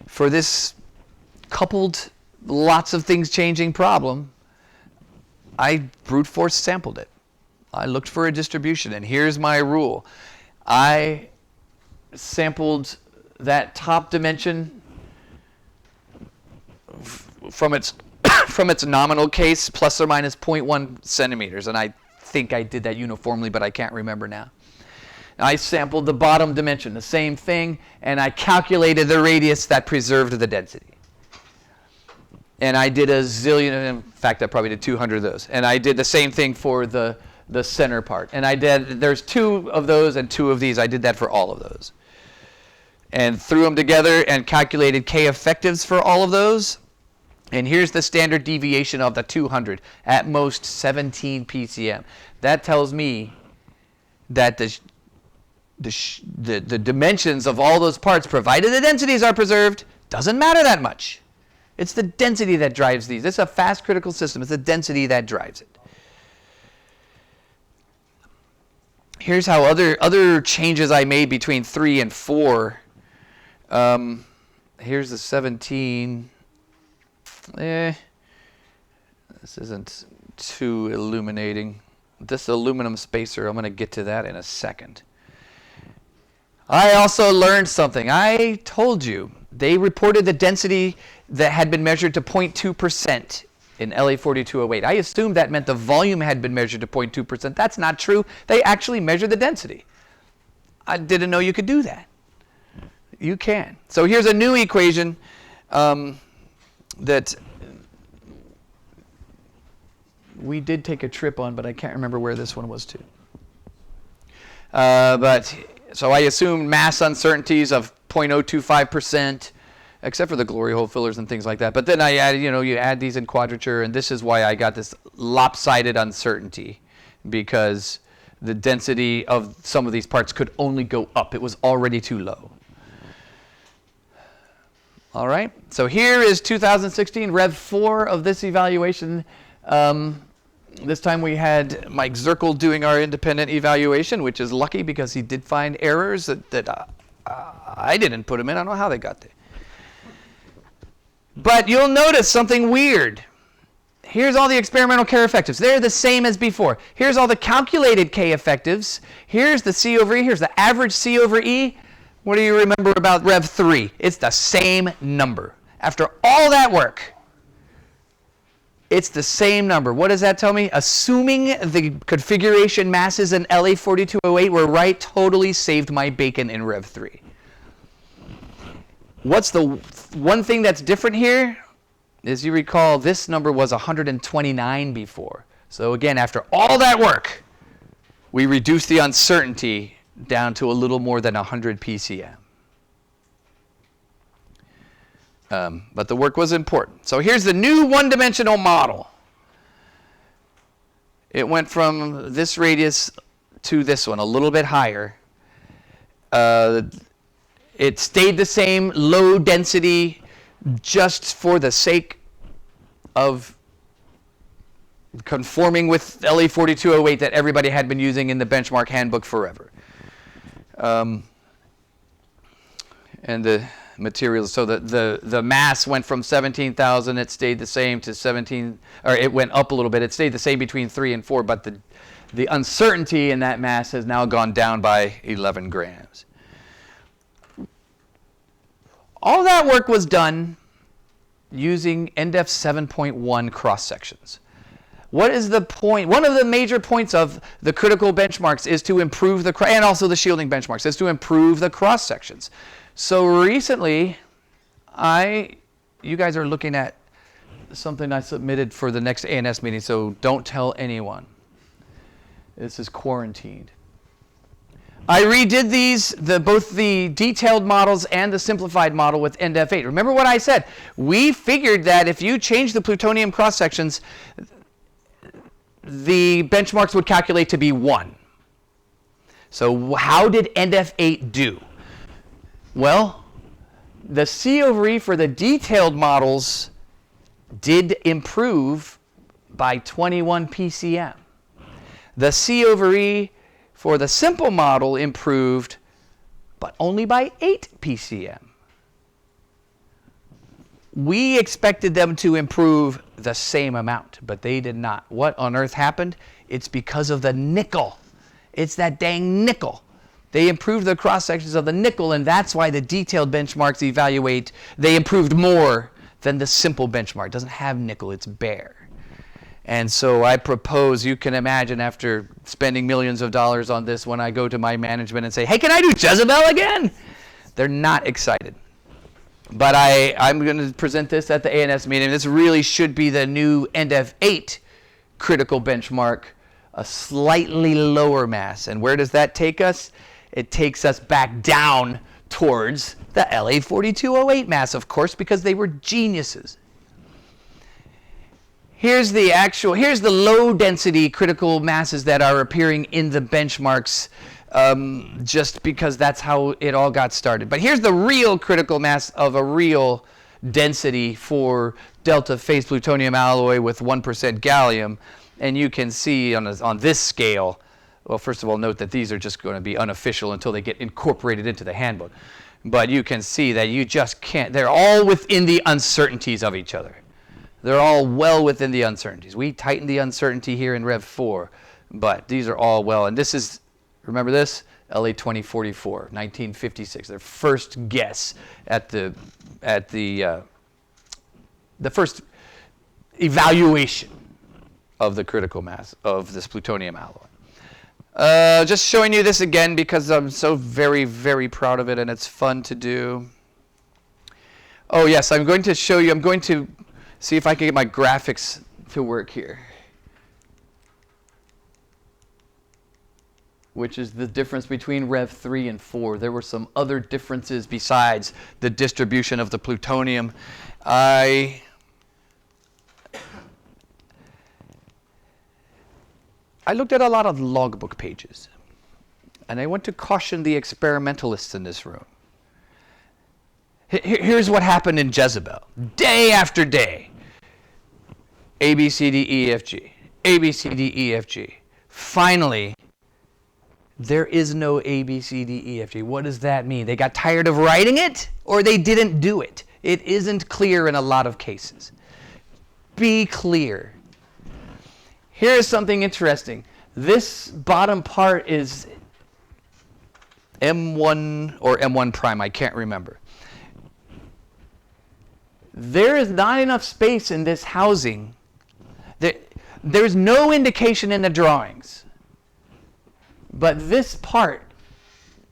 for this coupled lots of things changing problem, I brute force sampled it. I looked for a distribution, and here's my rule. I sampled that top dimension from its nominal case, plus or minus 0.1 centimeters, and I think I did that uniformly, but I can't remember now. I sampled the bottom dimension, the same thing, and I calculated the radius that preserved the density. And I did a zillion, in fact, I probably did 200 of those. And I did the same thing for the center part. And there's 2 of those and 2 of these. I did that for all of those. And threw them together and calculated K effectives for all of those. And here's the standard deviation of the 200, at most 17 ppm. That tells me that the dimensions of all those parts, provided the densities are preserved, doesn't matter that much. It's the density that drives these. It's a fast critical system. It's the density that drives it. Here's how other changes I made between 3 and 4. Here's the 17. This isn't too illuminating. This aluminum spacer, I'm going to get to that in a second. I also learned something. I told you they reported the density that had been measured to 0.2% in LA4208. I assumed that meant the volume had been measured to 0.2%. That's not true. They actually measured the density. I didn't know you could do that. You can. So here's a new equation that we did take a trip on, but I can't remember where this one was to. So I assumed mass uncertainties of 0.025%, except for the glory hole fillers and things like that. But then I added, you add these in quadrature, and this is why I got this lopsided uncertainty, because the density of some of these parts could only go up. It was already too low. All right, so here is 2016 Rev 4 of this evaluation. This time we had Mike Zirkle doing our independent evaluation, which is lucky because he did find errors that I didn't put them in. I don't know how they got there. But you'll notice something weird. Here's all the experimental K effectives. They're the same as before. Here's all the calculated K effectives. Here's the C over E. Here's the average C over E. What do you remember about Rev 3? It's the same number. After all that work, it's the same number. What does that tell me? Assuming the configuration masses in LA4208 were right, totally saved my bacon in Rev 3. What's the one thing that's different here? As you recall, this number was 129 before. So again, after all that work, we reduced the uncertainty down to a little more than 100 PCM. But the work was important. So here's the new one-dimensional model. It went from this radius to this one, a little bit higher. It stayed the same, low density, just for the sake of conforming with LA 4208 that everybody had been using in the benchmark handbook forever. And the materials, so the mass went from 17,000, it stayed the same to 17, or it went up a little bit. It stayed the same between 3 and 4, but the uncertainty in that mass has now gone down by 11 grams. All that work was done using NDEF 7.1 cross sections. What is the point? One of the major points of the critical benchmarks is to improve and also the shielding benchmarks, is to improve the cross sections. So recently, you guys are looking at something I submitted for the next ANS meeting, so don't tell anyone. This is quarantined. I redid these, both the detailed models and the simplified model with NDEF 8. Remember what I said? We figured that if you change the plutonium cross sections, the benchmarks would calculate to be 1. So how did NDEF 8 do? Well, the C over E for the detailed models did improve by 21 ppm. The C over E for the simple model improved, but only by 8 ppm. We expected them to improve the same amount, but they did not. What on earth happened? It's because of the nickel. It's that dang nickel. They improved the cross sections of the nickel, and that's why the detailed benchmarks they improved more than the simple benchmark. It doesn't have nickel, it's bare. And so I propose, you can imagine after spending millions of dollars on this, when I go to my management and say, hey, can I do Jezebel again? They're not excited. But I'm going to present this at the ANS meeting. This really should be the new NDEF 8 critical benchmark, a slightly lower mass. And where does that take us? It takes us back down towards the LA 4208 mass, of course, because they were geniuses. Here's the low density critical masses that are appearing in the benchmarks, just because that's how it all got started. But here's the real critical mass of a real density for delta phase plutonium alloy with 1% gallium. And you can see on this scale, well, first of all, note that these are just going to be unofficial until they get incorporated into the handbook. But you can see that you just can't, they're all within the uncertainties of each other. They're all well within the uncertainties. We tightened the uncertainty here in Rev 4, but these are all well. And this is, remember this? LA 2044, 1956. Their first guess at the first evaluation of the critical mass of this plutonium alloy. Just showing you this again because I'm so very, very proud of it and it's fun to do. Oh yes, I'm going to show you, I'm going to see if I can get my graphics to work here. Which is the difference between Rev 3 and 4. There were some other differences besides the distribution of the plutonium. I looked at a lot of logbook pages, and I want to caution the experimentalists in this room. Here's what happened in Jezebel. Day after day. A, B, C, D, E, F, G. A, B, C, D, E, F, G. Finally, there is no A, B, C, D, E, F, G. What does that mean? They got tired of writing it, or they didn't do it? It isn't clear in a lot of cases. Be clear. Here's something interesting. This bottom part is M1 or M1 prime, I can't remember. There is not enough space in this housing. There's no indication in the drawings. But this part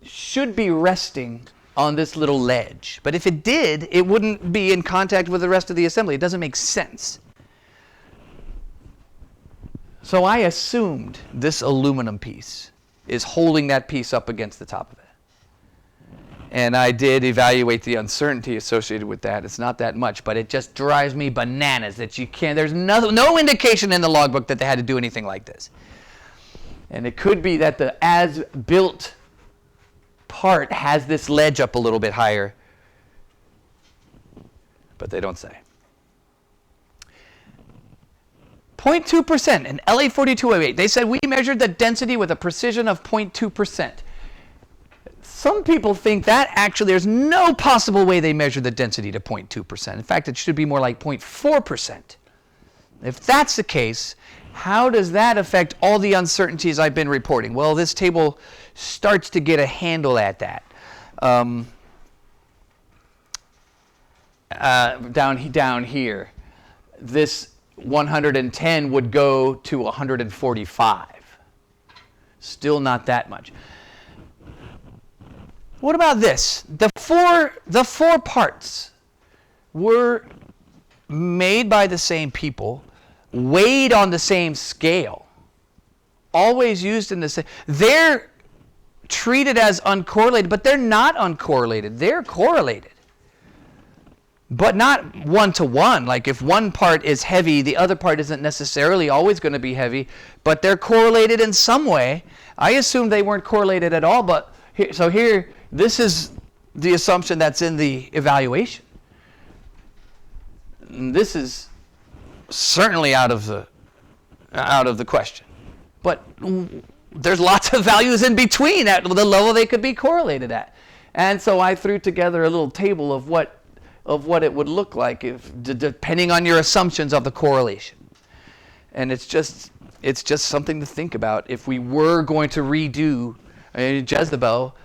should be resting on this little ledge. But if it did, it wouldn't be in contact with the rest of the assembly. It doesn't make sense. So I assumed this aluminum piece is holding that piece up against the top of it. And I did evaluate the uncertainty associated with that. It's not that much, but it just drives me bananas that you can't, there's no indication in the logbook that they had to do anything like this. And it could be that the as-built part has this ledge up a little bit higher, but they don't say. 0.2% in LA 4208. They said we measured the density with a precision of 0.2%. Some people think that actually there's no possible way they measure the density to 0.2%. In fact, it should be more like 0.4%. If that's the case, how does that affect all the uncertainties I've been reporting? Well, this table starts to get a handle at that. Down here, this 110 would go to 145. Still not that much. What about this? The four parts were made by the same people, weighed on the same scale, always used in the same. They're treated as uncorrelated, but they're not uncorrelated. They're correlated, but not one-to-one. Like if one part is heavy, the other part isn't necessarily always going to be heavy, but they're correlated in some way. I assumed they weren't correlated at all, but here, this is the assumption that's in the evaluation. And this is certainly out of the question. But there's lots of values in between at the level they could be correlated at. And so I threw together a little table of what it would look like depending on your assumptions of the correlation. And it's just something to think about if we were going to redo Jezebel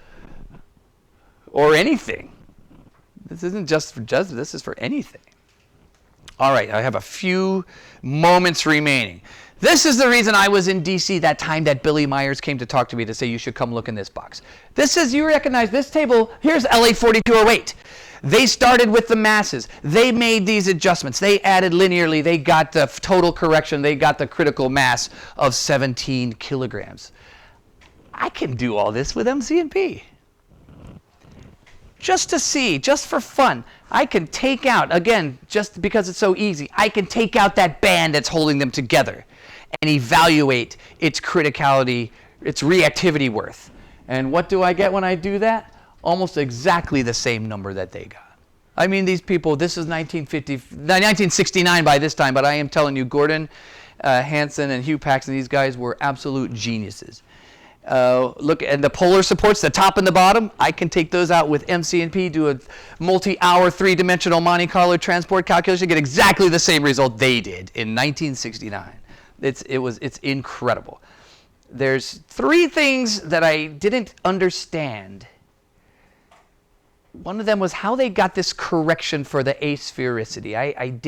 or anything. This isn't just for Jezebel, this is for anything. All right, I have a few moments remaining. This is the reason I was in D.C. that time that Billy Myers came to talk to me to say you should come look in this box. This is, you recognize this table, here's LA 4208. They started with the masses. They made these adjustments. They added linearly. They got the total correction. They got the critical mass of 17 kilograms. I can do all this with MC&P. Just to see, just for fun, I can take out, again, just because it's so easy, I can take out that band that's holding them together and evaluate its criticality, its reactivity worth. And what do I get when I do that? Almost exactly the same number that they got. I mean, these people, this is 1969 by this time, but I am telling you, Gordon Hansen and Hugh Paxson, these guys were absolute geniuses. Look at the polar supports, the top and the bottom. I can take those out with MC&P, do a multi-hour, three-dimensional Monte Carlo transport calculation, get exactly the same result they did in 1969. It's incredible. There's three things that I didn't understand. One of them was how they got this correction for the asphericity. I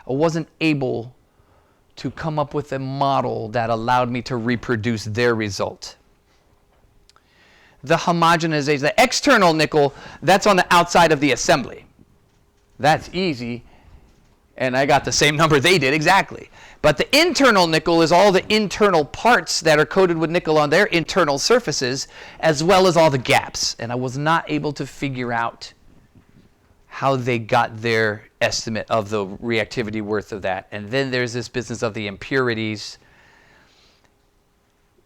wasn't able to come up with a model that allowed me to reproduce their result. The homogenization, the external nickel, that's on the outside of the assembly. That's easy, and I got the same number they did exactly. But the internal nickel is all the internal parts that are coated with nickel on their internal surfaces, as well as all the gaps. And I was not able to figure out how they got their estimate of the reactivity worth of that. And then there's this business of the impurities.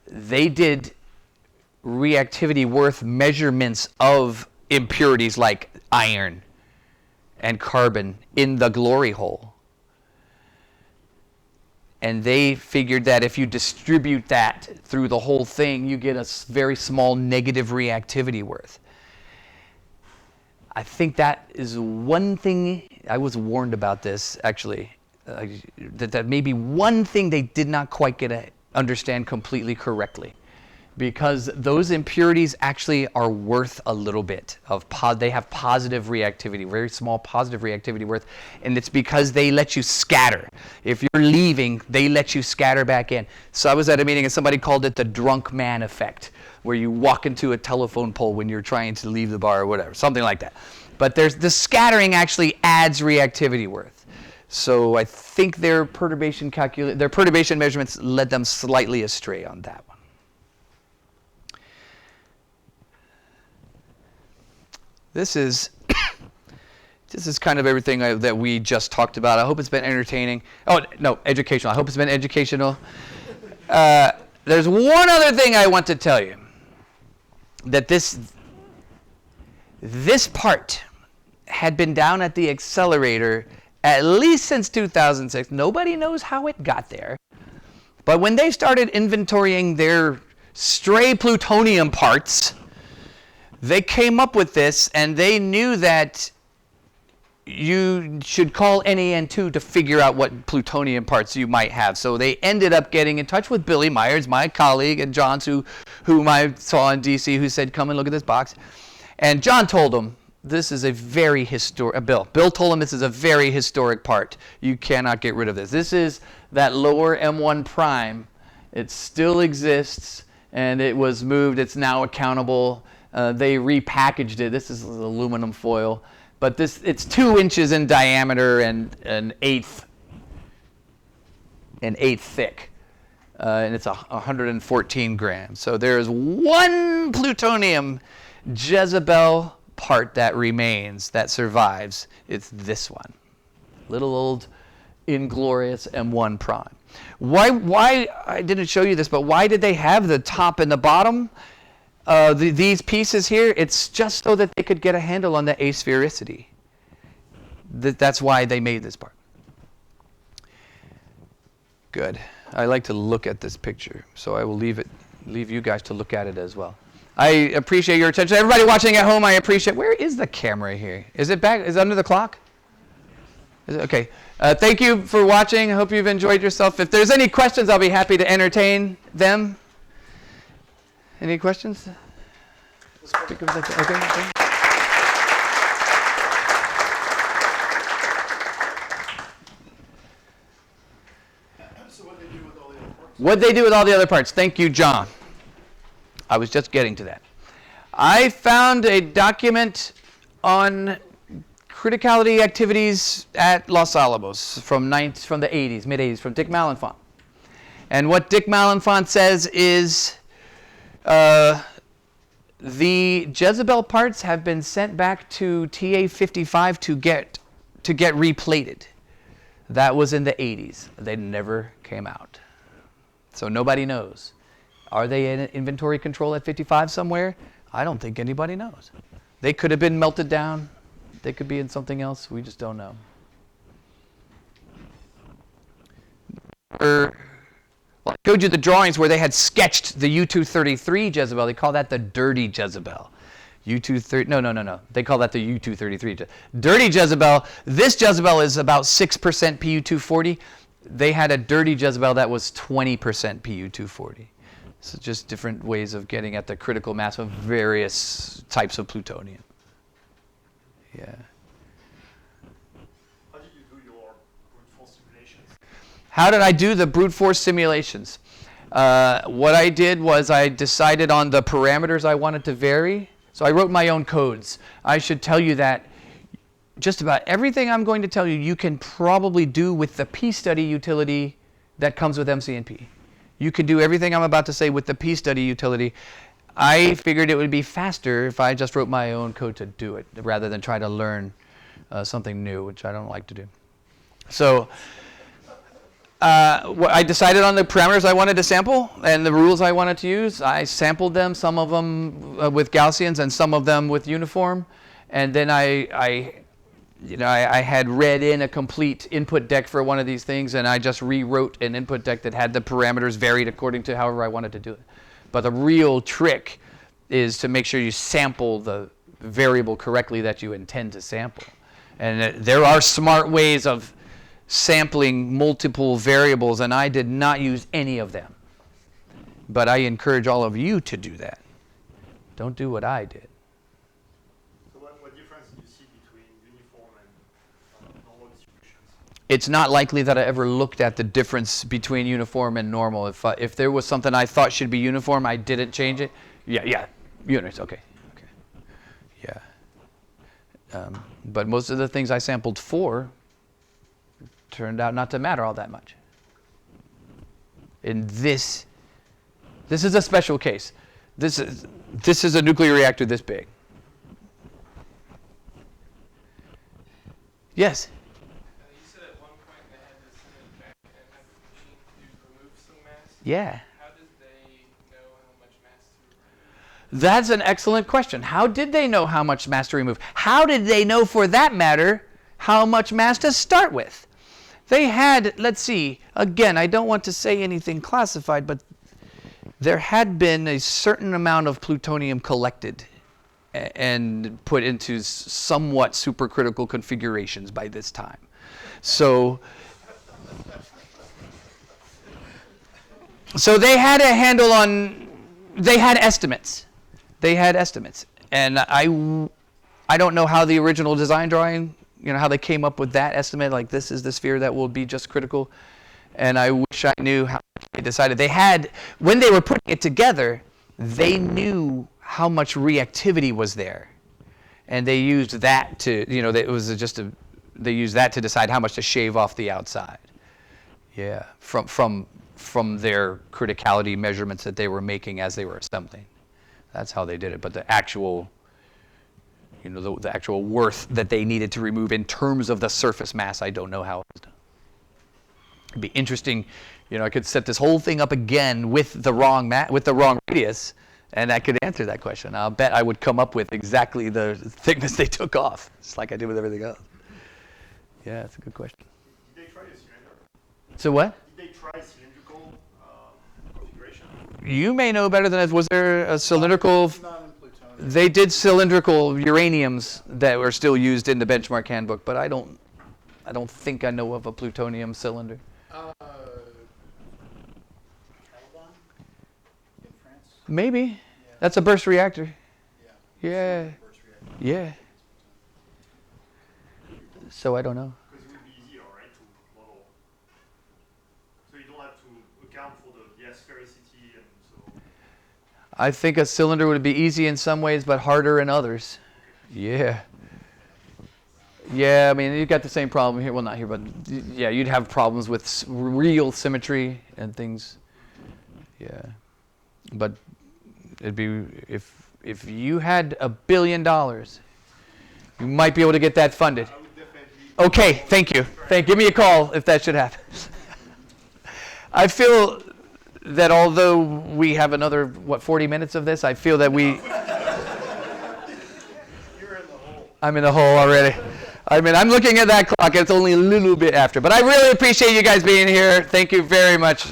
They did reactivity worth measurements of impurities like iron and carbon in the glory hole. And they figured that if you distribute that through the whole thing, you get a very small negative reactivity worth. I think that is one thing, I was warned about this actually, that maybe one thing they did not quite understand completely correctly. Because those impurities actually are worth a little bit of they have positive reactivity, very small positive reactivity worth, and it's because they let you scatter. If you're leaving, they let you scatter back in. So I was at a meeting and somebody called it the drunk man effect, where you walk into a telephone pole when you're trying to leave the bar or whatever, something like that. But there's the scattering actually adds reactivity worth. So I think their perturbation measurements led them slightly astray on that one. This is kind of everything that we just talked about. I hope it's been entertaining. Oh, no, educational. I hope it's been educational. There's one other thing I want to tell you. That this part had been down at the accelerator at least since 2006. Nobody knows how it got there. But when they started inventorying their stray plutonium parts, they came up with this, and they knew that you should call NAN2 to figure out what plutonium parts you might have. So they ended up getting in touch with Billy Myers, my colleague, and Johns, whom I saw in DC, who said, come and look at this box. And John told him, this is a very historic, Bill told him this is a very historic part. You cannot get rid of this. This is that lower M1 prime. It still exists, and it was moved. It's now accountable. They repackaged it. This is aluminum foil. But it's 2 inches in diameter and an eighth thick. And it's 114 grams. So there's one plutonium Jezebel part that remains, that survives. It's this one. Little old inglorious M1 prime. Why I didn't show you this, but why did they have the top and the bottom? These pieces here, it's just so that they could get a handle on the asphericity. That's why they made this part. Good. I like to look at this picture, so I will leave you guys to look at it as well. I appreciate your attention. Everybody watching at home, I appreciate. Where is the camera here? Is it back? Is it under the clock? Is it? Okay. Thank you for watching. I hope you've enjoyed yourself. If there's any questions, I'll be happy to entertain them. Any questions? Okay. So what they do with all the other parts? What they do with all the other parts. Thank you, John. I was just getting to that. I found a document on criticality activities at Los Alamos from the 80s, mid-80s, from Dick Malenfant. And what Dick Malenfant says is the Jezebel parts have been sent back to TA-55 to get replated. That was in the 80s. They never came out. So nobody knows. Are they in inventory control at 55 somewhere? I don't think anybody knows. They could have been melted down. They could be in something else. We just don't know. Well, I showed you the drawings where they had sketched the U-233 Jezebel. They call that the dirty Jezebel. U-230, no. They call that the U-233. Dirty Jezebel. This Jezebel is about 6% Pu-240. They had a dirty Jezebel that was 20% Pu-240. So just different ways of getting at the critical mass of various types of plutonium. Yeah. How did you do your brute force simulations? How did I do the brute force simulations? What I did was I decided on the parameters I wanted to vary. So I wrote my own codes. I should tell you that just about everything I'm going to tell you, you can probably do with the P-study utility that comes with MCNP. You could do everything I'm about to say with the P-study utility. I figured it would be faster if I just wrote my own code to do it, rather than try to learn something new, which I don't like to do. So I decided on the parameters I wanted to sample and the rules I wanted to use. I sampled them, some of them with Gaussians and some of them with uniform. And then I had read in a complete input deck for one of these things, and I just rewrote an input deck that had the parameters varied according to however I wanted to do it. But the real trick is to make sure you sample the variable correctly that you intend to sample. And there are smart ways of sampling multiple variables, and I did not use any of them. But I encourage all of you to do that. Don't do what I did. So what difference do you see between uniform and normal distributions? It's not likely that I ever looked at the difference between uniform and normal. If there was something I thought should be uniform, I didn't change it. Yeah, units, okay. Yeah. But most of the things I sampled for turned out not to matter all that much. In this is a special case. This is a nuclear reactor this big. Yes. You said at one point they had to send it back and have the machine to remove some mass. Yeah. How did they know how much mass to remove? That's an excellent question. How did they know how much mass to remove? How did they know, for that matter, how much mass to start with? They had, let's see, again, I don't want to say anything classified, but there had been a certain amount of plutonium collected and put into somewhat supercritical configurations by this time. So they had a handle on, they had estimates. And I don't know how the original design drawing, how they came up with that estimate, like this is the sphere that will be just critical. And I wish I knew how they decided. They had, when they were putting it together, they knew how much reactivity was there. And they used that to, they used that to decide how much to shave off the outside. Yeah, from their criticality measurements that they were making as they were assembling. That's how they did it. But the actual, the actual worth that they needed to remove in terms of the surface mass, I don't know how it was done. It'd be interesting, I could set this whole thing up again with the wrong radius, and I could answer that question. I'll bet I would come up with exactly the thickness they took off, just like I did with everything else. Yeah, that's a good question. Did they try a cylinder? So what? Did they try cylindrical configuration? You may know better than us. Was there a cylindrical? Not in plutonium. They did cylindrical uraniums that were still used in the benchmark handbook, but I don't think I know of a plutonium cylinder. Calgon in France. Maybe. Yeah. That's a burst reactor. Yeah. Yeah. Yeah. So I don't know. Because it would be easier, right, to model. So you don't have to account for the asphericity and so. I think a cylinder would be easy in some ways, but harder in others. Yeah. Yeah, I mean, you've got the same problem here. Well, not here, but yeah, you'd have problems with real symmetry and things. Yeah. But it'd be, if you had $1 billion, you might be able to get that funded. I would definitely. Okay, thank you. Give me a call if that should happen. I feel that although we have another, 40 minutes of this, I feel that we... You're in the hole. I'm in the hole already. I mean, I'm looking at that clock. It's only a little bit after. But I really appreciate you guys being here. Thank you very much.